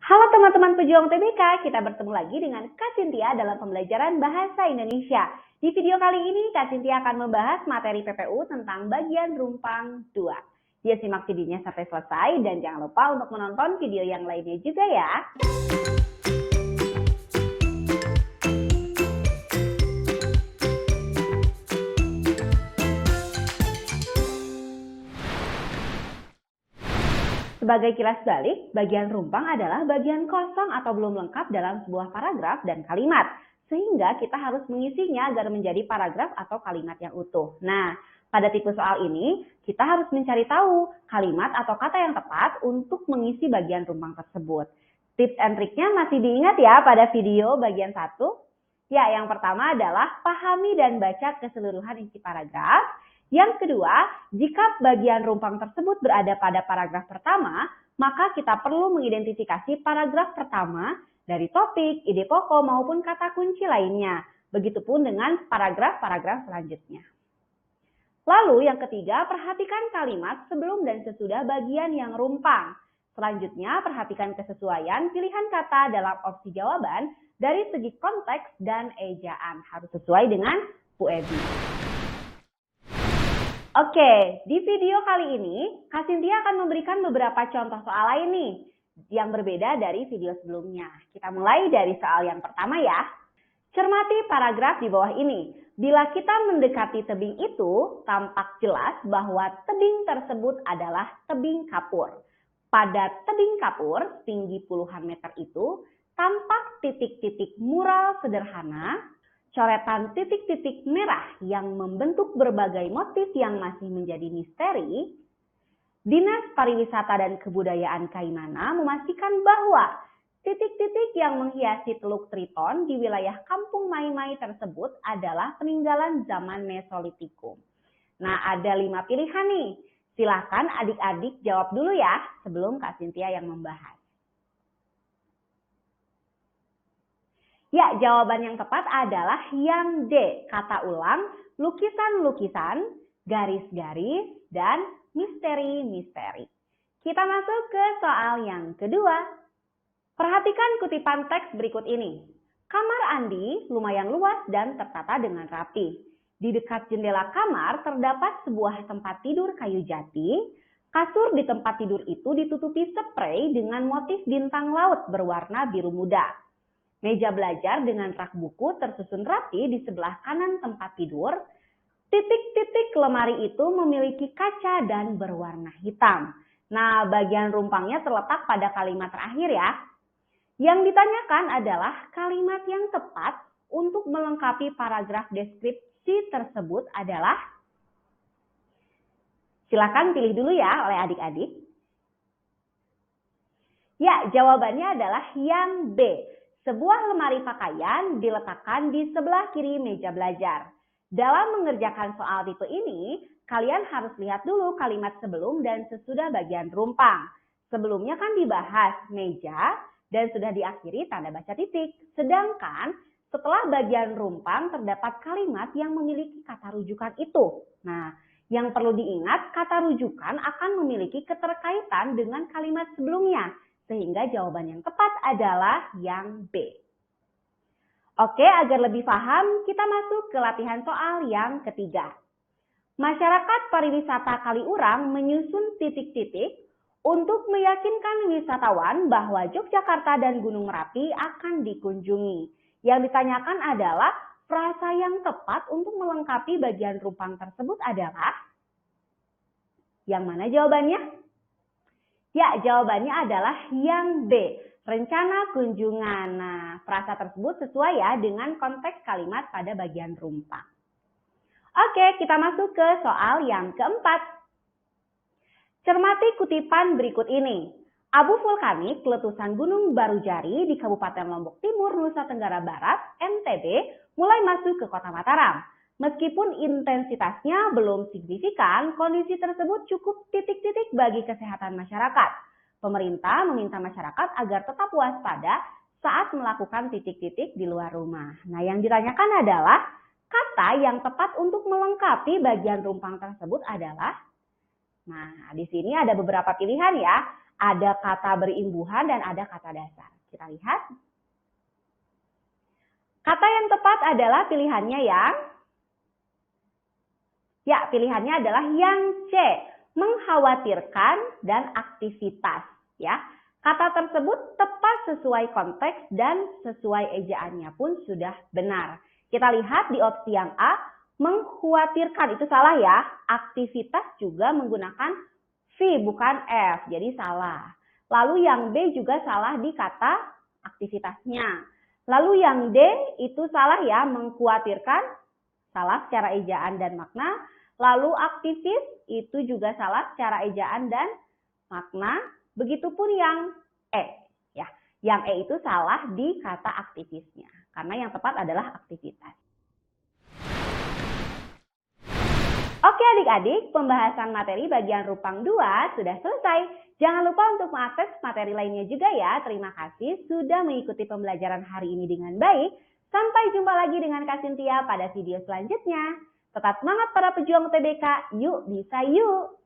Halo teman-teman pejuang TBK, kita bertemu lagi dengan Kak Cynthia dalam pembelajaran Bahasa Indonesia. Di video kali ini, Kak Cynthia akan membahas materi PPU tentang bagian rumpang 2. Dia simak videonya sampai selesai dan jangan lupa untuk menonton video yang lainnya juga ya. Sebagai kilas balik, bagian rumpang adalah bagian kosong atau belum lengkap dalam sebuah paragraf dan kalimat. Sehingga kita harus mengisinya agar menjadi paragraf atau kalimat yang utuh. Nah, pada tipe soal ini, kita harus mencari tahu kalimat atau kata yang tepat untuk mengisi bagian rumpang tersebut. Tips and triknya masih diingat ya pada video bagian 1? Ya, yang pertama adalah pahami dan baca keseluruhan isi paragraf. Yang kedua, jika bagian rumpang tersebut berada pada paragraf pertama, maka kita perlu mengidentifikasi paragraf pertama dari topik, ide pokok maupun kata kunci lainnya. Begitupun dengan paragraf-paragraf selanjutnya. Lalu yang ketiga, perhatikan kalimat sebelum dan sesudah bagian yang rumpang. Selanjutnya, perhatikan kesesuaian pilihan kata dalam opsi jawaban dari segi konteks dan ejaan. Harus sesuai dengan Bu Ebi. Oke, di video kali ini, Kak Cynthia akan memberikan beberapa contoh soal lain nih, yang berbeda dari video sebelumnya. Kita mulai dari soal yang pertama ya. Cermati paragraf di bawah ini. Bila kita mendekati tebing itu, tampak jelas bahwa tebing tersebut adalah tebing kapur. Pada tebing kapur, tinggi puluhan meter itu, tampak titik-titik mural sederhana, coretan titik-titik merah yang membentuk berbagai motif yang masih menjadi misteri. Dinas Pariwisata dan Kebudayaan Kaimana memastikan bahwa titik-titik yang menghiasi Teluk Triton di wilayah Kampung Mai-Mai tersebut adalah peninggalan zaman Mesolitikum. Nah, ada 5 pilihan nih. Silahkan adik-adik jawab dulu ya sebelum Kak Cynthia yang membahas. Ya, jawaban yang tepat adalah yang D. Kata ulang, lukisan-lukisan, garis-garis, dan misteri-misteri. Kita masuk ke soal yang kedua. Perhatikan kutipan teks berikut ini. Kamar Andi lumayan luas dan tertata dengan rapi. Di dekat jendela kamar terdapat sebuah tempat tidur kayu jati. Kasur di tempat tidur itu ditutupi sprei dengan motif bintang laut berwarna biru muda. Meja belajar dengan rak buku tersusun rapi di sebelah kanan tempat tidur. Titik-titik lemari itu memiliki kaca dan berwarna hitam. Nah, bagian rumpangnya terletak pada kalimat terakhir ya. Yang ditanyakan adalah kalimat yang tepat untuk melengkapi paragraf deskripsi tersebut adalah. Silakan pilih dulu ya oleh adik-adik. Ya, jawabannya adalah yang B. Sebuah lemari pakaian diletakkan di sebelah kiri meja belajar. Dalam mengerjakan soal tipe ini, kalian harus lihat dulu kalimat sebelum dan sesudah bagian rumpang. Sebelumnya kan dibahas meja dan sudah diakhiri tanda baca titik. Sedangkan setelah bagian rumpang terdapat kalimat yang memiliki kata rujukan itu. Nah, yang perlu diingat kata rujukan akan memiliki keterkaitan dengan kalimat sebelumnya. Sehingga jawaban yang tepat adalah yang B. Oke, agar lebih paham, kita masuk ke latihan soal yang ketiga. Masyarakat pariwisata Kaliurang menyusun titik-titik untuk meyakinkan wisatawan bahwa Yogyakarta dan Gunung Merapi akan dikunjungi. Yang ditanyakan adalah frasa yang tepat untuk melengkapi bagian rumpang tersebut adalah? Yang mana jawabannya? Ya, jawabannya adalah yang B, rencana kunjungan. Nah, frasa tersebut sesuai ya dengan konteks kalimat pada bagian rumpang. Oke, kita masuk ke soal yang keempat. Cermati kutipan berikut ini. Abu vulkanik letusan Gunung Barujari di Kabupaten Lombok Timur, Nusa Tenggara Barat, NTB, mulai masuk ke Kota Mataram. Meskipun intensitasnya belum signifikan, kondisi tersebut cukup titik-titik bagi kesehatan masyarakat. Pemerintah meminta masyarakat agar tetap waspada saat melakukan titik-titik di luar rumah. Nah, yang ditanyakan adalah kata yang tepat untuk melengkapi bagian rumpang tersebut adalah. Nah, di sini ada beberapa pilihan ya. Ada kata berimbuhan dan ada kata dasar. Kita lihat. Kata yang tepat adalah pilihannya yang pilihannya adalah yang C, mengkhawatirkan dan aktivitas, ya. Kata tersebut tepat sesuai konteks dan sesuai ejaannya pun sudah benar. Kita lihat di opsi yang A, mengkhawatirkan itu salah ya. Aktivitas juga menggunakan V bukan F, jadi salah. Lalu yang B juga salah di kata aktivitasnya. Lalu yang D itu salah ya, mengkhawatirkan, salah secara ejaan dan makna. Lalu aktivis itu juga salah secara ejaan dan makna. Begitupun yang E, ya. Yang E itu salah di kata aktivisnya, karena yang tepat adalah aktivitas. Oke adik-adik, pembahasan materi bagian Rupang 2 sudah selesai. Jangan lupa untuk mengakses materi lainnya juga ya. Terima kasih sudah mengikuti pembelajaran hari ini dengan baik. Sampai jumpa lagi dengan Kak Cynthia pada video selanjutnya. Tetap semangat para pejuang UTBK, yuk bisa yuk!